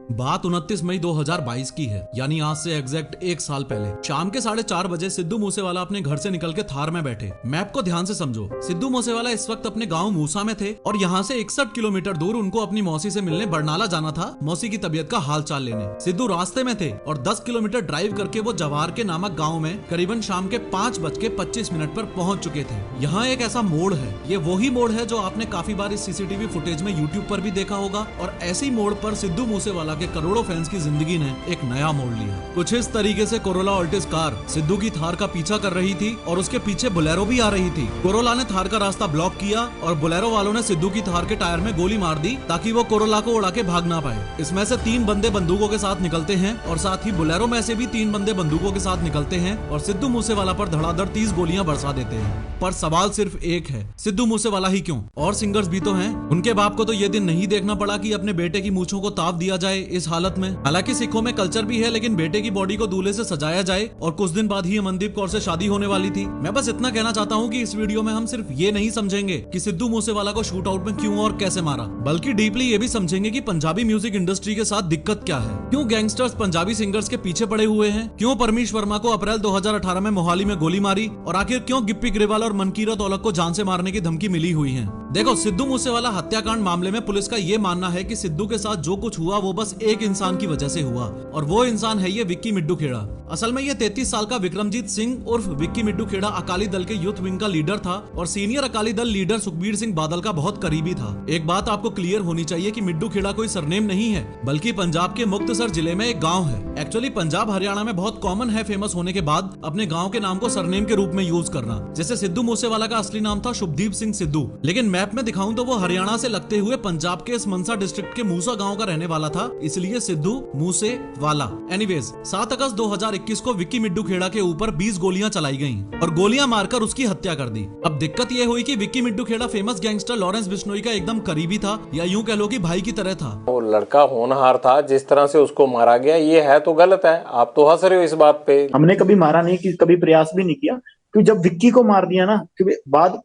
बात 29 मई 2022 की है, यानी आज से एग्जैक्ट एक साल पहले शाम के 4:30 बजे सिद्धू मूसेवाला अपने घर से निकल के थार में बैठे। मैप को ध्यान से समझो। सिद्धू मूसेवाला इस वक्त अपने गांव मूसा में थे और यहाँ से 61 किलोमीटर दूर उनको अपनी मौसी से मिलने बरनाला जाना था, मौसी की तबीयत का हाल चाल लेने। सिद्धू रास्ते में थे और 10 किलोमीटर ड्राइव करके वो जवाहर के नामक गाँव में करीबन शाम के 5:25 पर पहुंच चुके थे। यहाँ एक ऐसा मोड़ है, ये वही मोड़ है जो आपने काफी बार इस सीसीटीवी फुटेज में यूट्यूब पर भी देखा होगा, और ऐसी मोड़ पर सिद्धू मूसेवाला के करोड़ों फैंस की जिंदगी ने एक नया मोड़ लिया। कुछ इस तरीके से कोरोला ऑल्टिस कार सिद्धू की थार का पीछा कर रही थी और उसके पीछे बोलेरो भी आ रही थी। कोरोला ने थार का रास्ता ब्लॉक किया और बोलेरो वालों ने सिद्धू की थार के टायर में गोली मार दी ताकि वो कोरोला को उड़ा के भाग ना पाए। इसमें से 3 बंदे बंदूकों के साथ निकलते हैं और साथ ही बोलेरो में से भी 3 बंदे बंदूकों के साथ निकलते हैं और सिद्धू मूसेवाला पर धड़ाधड़ 30 गोलियां बरसा देते हैं। पर सवाल सिर्फ एक है, सिद्धू मूसेवाला ही क्यों? और सिंगर्स भी तो हैं। उनके बाप को तो ये दिन नहीं देखना पड़ा कि अपने बेटे की मूंछों को ताव दिया जाए इस हालत में। हालांकि सिखों में कल्चर भी है, लेकिन बेटे की बॉडी को दूल्हे से सजाया जाए और कुछ दिन बाद ही अमनदीप कौर से शादी होने वाली थी। मैं बस इतना कहना चाहता हूँ कि इस वीडियो में हम सिर्फ ये नहीं समझेंगे कि सिद्धू मूसेवाला को शूट आउट में क्यों और कैसे मारा, बल्कि डीपली ये भी समझेंगे कि पंजाबी म्यूजिक इंडस्ट्री के साथ दिक्कत क्या है, क्यों गैंगस्टर्स पंजाबी सिंगर्स के पीछे पड़े हुए हैं, क्यों परमीश वर्मा को अप्रैल 2018 में मोहाली में गोली मारी और आखिर क्यों गिप्पी ग्रेवाल और मनकीरत औलख को जान से मारने की धमकी मिली हुई है। देखो, सिद्धू मूसेवाला हत्याकांड मामले में पुलिस का ये मानना है कि सिद्धू के साथ जो कुछ हुआ वो बस एक इंसान की वजह से हुआ, और वो इंसान है ये विक्की मिड्डू खेड़ा। असल में ये 33 साल का विक्रमजीत सिंह उर्फ विक्की मिड्डू खेड़ा अकाली दल के यूथ विंग का लीडर था और सीनियर अकाली दल लीडर सुखबीर सिंह बादल का बहुत करीबी था। एक बात आपको क्लियर होनी चाहिए कि मिड्डू खेड़ा कोई सरनेम नहीं है, बल्कि पंजाब के मुक्तसर जिले में एक गाँव है। एक्चुअली पंजाब हरियाणा में बहुत कॉमन है फेमस होने के बाद अपने गाँव के नाम को सरनेम के रूप में यूज करना। जैसे सिद्धू मूसेवाला का असली नाम था शुभदीप सिंह सिद्धू, लेकिन मैप में दिखाऊं तो वो हरियाणा से लगते हुए पंजाब के इस मनसा डिस्ट्रिक्ट के मूसा गांव का रहने वाला था, इसलिए सिद्धू मूसेवाला। एनीवेज, 7 अगस्त 2021 को विक्की मिड्डू खेड़ा के ऊपर 20 गोलियां चलाई गईं और गोलियां मारकर उसकी हत्या कर दी। अब दिक्कत यह हुई कि विक्की मिड्डू खेड़ा फेमस गैंगस्टर लॉरेंस बिश्नोई का एकदम करीबी था, या यूं कह लो कि भाई की तरह था। वो लड़का होनहार था, जिस तरह से उसको मारा गया ये है तो गलत है। आप तो हंस रहे हो इस बात पे। हमने कभी मारा नहीं, कि कभी प्रयास भी नहीं किया, क्योंकि जब विक्की को मार दिया ना,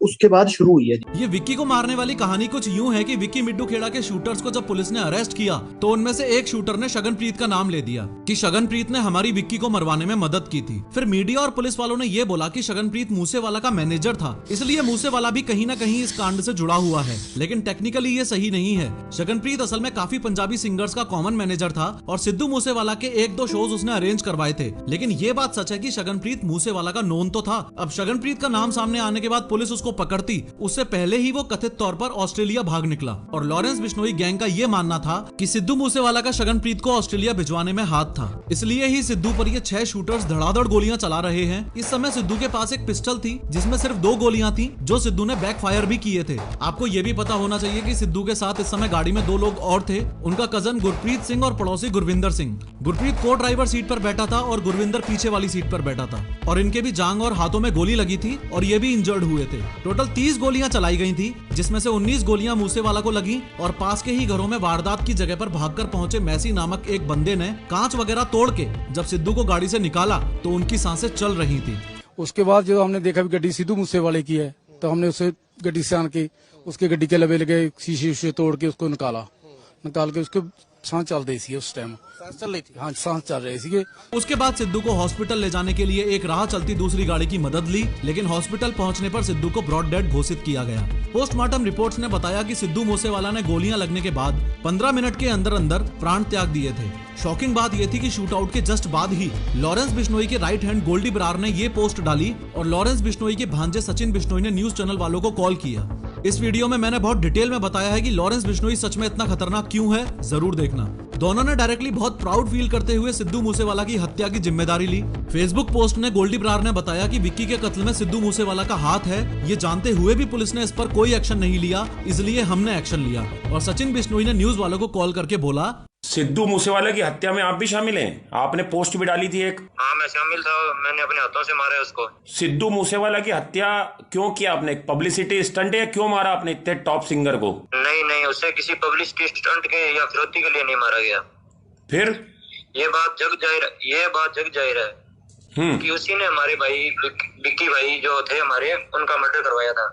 उसके बाद शुरू हुई है। ये विक्की को मारने वाली कहानी कुछ यूं है कि विक्की मिड्डू खेड़ा के शूटर्स को जब पुलिस ने अरेस्ट किया तो उनमें से एक शूटर ने शगनप्रीत का नाम ले दिया कि शगनप्रीत ने हमारी विक्की को मरवाने में मदद की थी। फिर मीडिया और पुलिस वालों ने ये बोला कि शगनप्रीत मूसेवाला का मैनेजर था, इसलिए मूसेवाला भी कहीं ना कहीं इस कांड से जुड़ा हुआ है। लेकिन टेक्निकली ये सही नहीं है। शगनप्रीत असल में काफी पंजाबी सिंगर्स का कॉमन मैनेजर था और सिद्धू मूसेवाला के 1-2 शोज उसने अरेंज करवाए थे। लेकिन ये बात सच है कि शगनप्रीत मूसेवाला का नोन तो था। अब शगनप्रीत का नाम सामने आने के बाद पुलिस उसको पकड़ती, उससे पहले ही वो कथित तौर पर ऑस्ट्रेलिया भाग निकला। और लॉरेंस बिश्नोई गैंग का ये मानना था कि सिद्धू मूसेवाला का शगनप्रीत को ऑस्ट्रेलिया भिजवाने में हाथ था, इसलिए ही सिद्धू पर ये 6 शूटर्स धड़ाधड़ गोलियां चला रहे हैं। इस समय सिद्धू के पास एक पिस्टल थी जिसमें सिर्फ 2 गोलियां थी, जो सिद्धू ने बैक फायर भी किए थे। आपको ये भी पता होना चाहिए कि सिद्धू के साथ इस समय गाड़ी में 2 लोग और थे, उनका कजन गुरप्रीत सिंह और पड़ोसी गुरविंदर सिंह। गुरप्रीत को ड्राइवर सीट पर बैठा था और गुरविंदर पीछे वाली सीट पर बैठा था, और इनके भी जांग और हाथों में गोली लगी थी और ये भी इंजर्ड हुए थे। टोटल 30 गोलियां चलाई गई थी, जिसमें से 19 गोलियां मूसेवाला को लगी और पास के ही घरों में वारदात की जगह पर भागकर पहुंचे मैसी नामक एक बंदे ने कांच वगैरह तोड़ के जब सिद्धू को गाड़ी से निकाला तो उनकी सांसें चल रही थी। उसके बाद जो हमने देखा गड्डी सिद्धू मूसेवाले की है, तो हमने उसे गड्डी से आन के उसके गड्डी के लबे लगे शीशे तोड़ के उसको निकाल के उसके सांस चल रही थी। उस टाइम सांस चल रही थी, हाँ सांस चल रही थी। उसके बाद सिद्धू को हॉस्पिटल ले जाने के लिए एक राह चलती दूसरी गाड़ी की मदद ली, लेकिन हॉस्पिटल पहुंचने पर सिद्धू को ब्रॉड डेड घोषित किया गया। पोस्टमार्टम रिपोर्ट्स ने बताया कि सिद्धू मूसेवाला ने गोलियां लगने के बाद 15 मिनट के अंदर अंदर प्राण त्याग दिए थे। शॉकिंग बात यह थी कि शूट आउट के जस्ट बाद ही लॉरेंस बिश्नोई के राइट हैंड गोल्डी बरार ने ये पोस्ट डाली और लॉरेंस बिश्नोई के भांजे सचिन बिश्नोई ने न्यूज चैनल वालों को कॉल किया। इस वीडियो में मैंने बहुत डिटेल में बताया है कि लॉरेंस बिश्नोई सच में इतना खतरनाक क्यों है, जरूर देखना। दोनों ने डायरेक्टली बहुत प्राउड फील करते हुए सिद्धू मूसेवाला की हत्या की जिम्मेदारी ली। फेसबुक पोस्ट में गोल्डी बरार ने बताया कि विक्की के कत्ल में सिद्धू मूसेवाला का हाथ है, ये जानते हुए भी पुलिस ने इस पर कोई एक्शन नहीं लिया, इसलिए हमने एक्शन लिया। और सचिन बिश्नोई ने न्यूज वालों को कॉल करके बोला, सिद्धू मूसेवाला की हत्या में आप भी शामिल हैं? आपने पोस्ट भी डाली थी एक। हाँ मैं शामिल था, मैंने अपने हाथों से मारा है उसको। सिद्धू मूसेवाला की हत्या क्यों किया आपने? पब्लिसिटी स्टंट है? क्यों मारा आपने इतने टॉप सिंगर को? नहीं, उसे किसी पब्लिसिटी स्टंट के या फिरौती के लिए नहीं मारा गया। फिर ये बात जग जाहिर है कि उसी ने हमारे भाई विक्की भाई जो थे हमारे, उनका मर्डर करवाया था।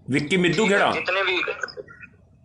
विक्की मिड्डू खेड़ा? जितने भी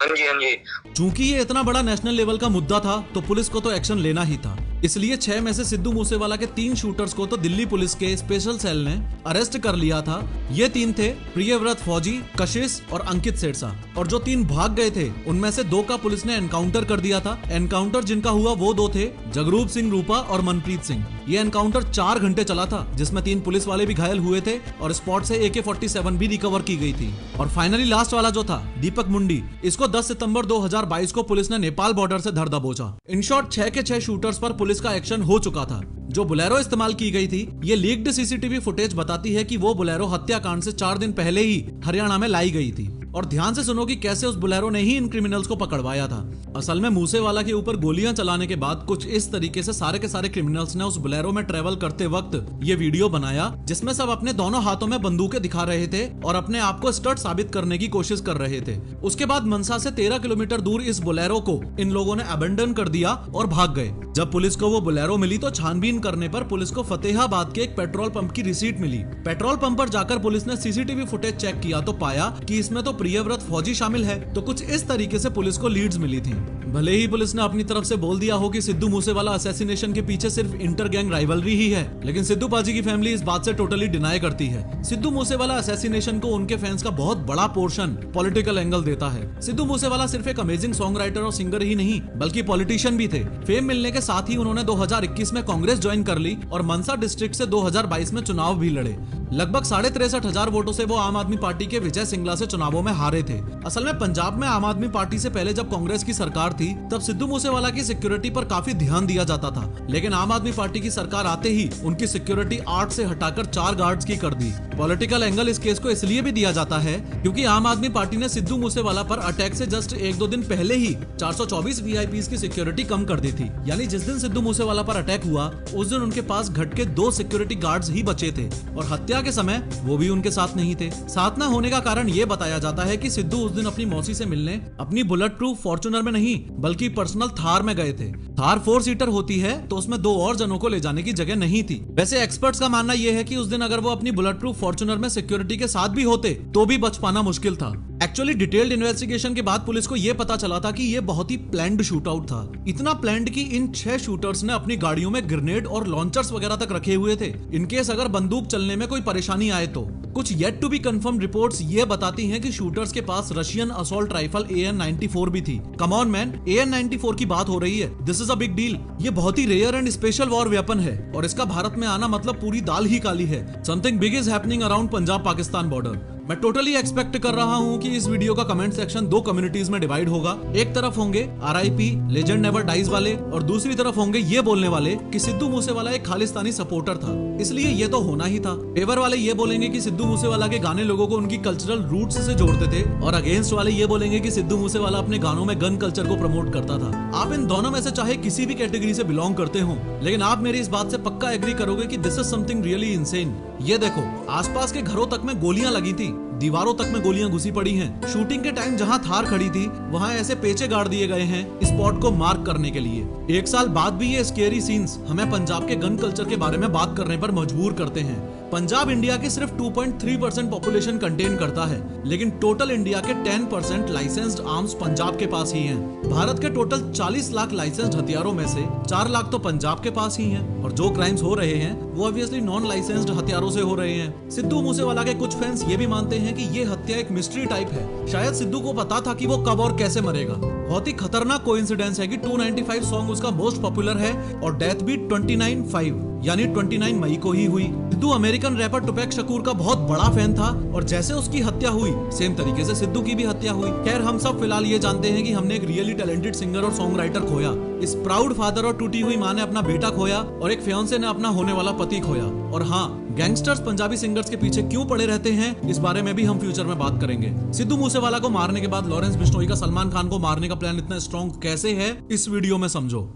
हाँ जी, हाँ जी। चूंकि ये इतना बड़ा नेशनल लेवल का मुद्दा था तो पुलिस को तो एक्शन लेना ही था। इसलिए 6 में से सिद्धू मूसेवाला के 3 शूटर्स को तो दिल्ली पुलिस के स्पेशल सेल ने अरेस्ट कर लिया था। ये 3 थे प्रियव्रत फौजी, कशिश और अंकित सेठसा। और जो 3 भाग गए थे उनमें से 2 का पुलिस ने एनकाउंटर कर दिया था। एनकाउंटर जिनका हुआ वो 2 थे, जगरूप सिंह रूपा और मनप्रीत सिंह। ये एनकाउंटर 4 घंटे चला था, जिसमें 3 पुलिस वाले भी घायल हुए थे और स्पॉट से AK-47 भी रिकवर की गई थी। और फाइनली लास्ट वाला जो था दीपक मुंडी, इसको 10 सितंबर 2022 को पुलिस ने नेपाल बॉर्डर से धर दबोचा। इन शॉर्ट 6 के 6 शूटर्स पर पुलिस का एक्शन हो चुका था। जो बुलेरो इस्तेमाल की गई थी, ये लीक्ड CCTV फुटेज बताती है कि वो बुलेरो हत्याकांड से 4 दिन पहले ही हरियाणा में लाई गई थी। और ध्यान से सुनो कि कैसे उस बुलेरो ने ही इन क्रिमिनल्स को पकड़वाया था। असल में मूसेवाला के ऊपर गोलियां चलाने के बाद कुछ इस तरीके से सारे के सारे क्रिमिनल्स ने उस बुलेरो में ट्रेवल करते वक्त ये वीडियो बनाया, जिसमें सब अपने दोनों हाथों में बंदूकें दिखा रहे थे और अपने आप को स्टड साबित करने की कोशिश कर रहे थे। उसके बाद मनसा से 13 किलोमीटर दूर इस बुलेरो को इन लोगों ने अबेंडन कर दिया और भाग गए। जब पुलिस को वो बुलेरो मिली तो छानबीन करने पर पुलिस को फतेहाबाद के एक पेट्रोल पंप की रिसीट मिली। पेट्रोल पंप पर जाकर पुलिस ने CCTV फुटेज चेक किया तो पाया कि इसमें तो प्रियव्रत फौजी शामिल है। तो कुछ इस तरीके से पुलिस को लीड्स मिली थी। भले ही पुलिस ने अपनी तरफ से बोल दिया हो कि सिद्धू मूसेवाला असैसिनेशन के पीछे सिर्फ इंटर गैंग राइवलरी ही है, लेकिन सिद्धू पाजी की फैमिली इस बात से टोटली डिनाई करती है। सिद्धू मूसेवाला असैसिनेशन को उनके फैंस का बहुत बड़ा पोर्शन पॉलिटिकल एंगल देता है। सिद्धू मूसेवाला सिर्फ एक अमेजिंग सॉन्ग राइटर और सिंगर ही नहीं बल्कि पॉलिटिशियन भी थे। फेम मिलने के साथ ही उन्होंने 2021 में कांग्रेस ज्वाइन कर ली और मनसा डिस्ट्रिक्ट से 2022 में चुनाव भी लड़े। लगभग 63,500 वोटों से वो आम आदमी पार्टी के विजय सिंगला से चुनावों में हारे थे। असल में पंजाब में आम आदमी पार्टी से पहले जब कांग्रेस की सरकार थी तब सिद्धू मूसेवाला की सिक्योरिटी पर काफी ध्यान दिया जाता था, लेकिन आम आदमी पार्टी की सरकार आते ही उनकी सिक्योरिटी 8 से हटाकर 4 गार्ड्स की कर दी। पॉलिटिकल एंगल इस केस को इसलिए भी दिया जाता है क्योंकि आम आदमी पार्टी ने सिद्धू मूसेवाला पर अटैक से जस्ट 1-2 दिन पहले ही 424 VIPs की सिक्योरिटी कम कर दी थी। यानी जिस दिन सिद्धू मूसेवाला पर अटैक हुआ उस दिन उनके पास घट के 2 सिक्योरिटी गार्ड्स ही बचे थे और हत्या के समय वो भी उनके साथ नहीं थे। साथ न होने का कारण ये बताया जाता है कि सिद्धू उस दिन अपनी मौसी से मिलने अपनी बुलेट प्रूफ फॉर्च्यूनर में नहीं बल्कि पर्सनल थार में गए थे। थार 4 सीटर होती है तो उसमें 2 और जनों को ले जाने की जगह नहीं थी। वैसे एक्सपर्ट्स का मानना यह है कि उस दिन अगर वो अपनी बुलेट प्रूफ फॉर्च्यूनर में सिक्योरिटी के साथ भी होते तो भी बच पाना मुश्किल था। एक्चुअली डिटेल्ड इन्वेस्टिगेशन के बाद पुलिस को यह पता चला था कि यह बहुत ही प्लान्ड शूट आउट था। इतना प्लान्ड कि इन 6 शूटर्स ने अपनी गाड़ियों में ग्रेनेड और लॉन्चर्स वगैरह तक रखे हुए थे इनकेस अगर बंदूक चलने में कोई परेशानी आए तो। कुछ yet to be confirm reports ये बताती हैं कि शूटर्स के पास रशियन असॉल्ट राइफल AN-94 भी थी। कम ऑन मैन, AN-94 की बात हो रही है, this is a big deal. ये बहुत ही rare and special war weapon है और इसका भारत में आना मतलब पूरी दाल ही काली है। Something big is happening around Punjab Pakistan border. मैं टोटली एक्सपेक्ट कर रहा हूँ कि इस वीडियो का कमेंट सेक्शन 2 कम्युनिटीज में डिवाइड होगा। एक तरफ होंगे RIP लेजेंड नेवर डाइज वाले और दूसरी तरफ होंगे ये बोलने वाले कि सिद्धू मूसेवाला एक खालिस्तानी सपोर्टर था, इसलिए ये तो होना ही था। फेवर वाले ये बोलेंगे कि सिद्धू मूसेवाला के गाने लोगों को उनकी कल्चरल रूट्स से जोड़ते थे और अगेंस्ट वाले ये बोलेंगे कि सिद्धू मूसेवाला अपने गानों में गन कल्चर को प्रमोट करता था। आप इन दोनों में से चाहे किसी भी कैटेगरी से बिलोंग करते हो, लेकिन आप मेरी इस बात से पक्का एग्री करोगे कि this is something really insane. ये देखो, आसपास के घरों तक में गोलियां लगी थी, दीवारों तक में गोलियां घुसी पड़ी हैं। शूटिंग के टाइम जहां थार खड़ी थी वहां ऐसे पेचे गाड़ दिए गए हैं स्पॉट को मार्क करने के लिए। 1 साल बाद भी ये स्केरी सीन्स हमें पंजाब के गन कल्चर के बारे में बात करने पर मजबूर करते हैं। पंजाब इंडिया की सिर्फ 2.3% पॉपुलेशन कंटेन करता है, लेकिन टोटल इंडिया के 10% लाइसेंस्ड आर्म्स पंजाब के पास ही हैं। भारत के टोटल 40 लाख लाइसेंस्ड हथियारों में से 4 लाख तो पंजाब के पास ही हैं और जो क्राइम्स हो रहे हैं वो ऑब्वियसली नॉन लाइसेंस्ड हथियारों से हो रहे हैं। सिद्धू मूसेवाला के कुछ फैंस ये भी मानते हैं कि ये हत्या एक मिस्ट्री टाइप है। शायद सिद्धू को पता था कि वो कब और कैसे मरेगा। बहुत ही खतरनाक कोइंसिडेंस है कि 295 सॉन्ग उसका मोस्ट पॉपुलर है और डेथ भी 29/5 यानी 29 मई को ही हुई। सिद्धू अमेरिकन रैपर टुपैक शकूर का बहुत बड़ा फैन था और जैसे उसकी हत्या हुई सेम तरीके से सिद्धू की भी हत्या हुई। खैर, हम सब फिलहाल ये जानते हैं कि हमने एक रियली टैलेंटेड सिंगर और सॉन्ग राइटर खोया। इस प्राउड फादर और टूटी हुई माँ ने अपना बेटा खोया और एक फियांसे ने अपना होने वाला पति खोया। और हाँ, गैंगस्टर्स पंजाबी सिंगर्स के पीछे क्यों पड़े रहते हैं इस बारे में भी हम फ्यूचर में बात करेंगे। सिद्धू मूसेवाला को मारने के बाद लॉरेंस बिश्नोई का सलमान खान को मारने का प्लान इतना स्ट्रॉन्ग कैसे है इस वीडियो में समझो।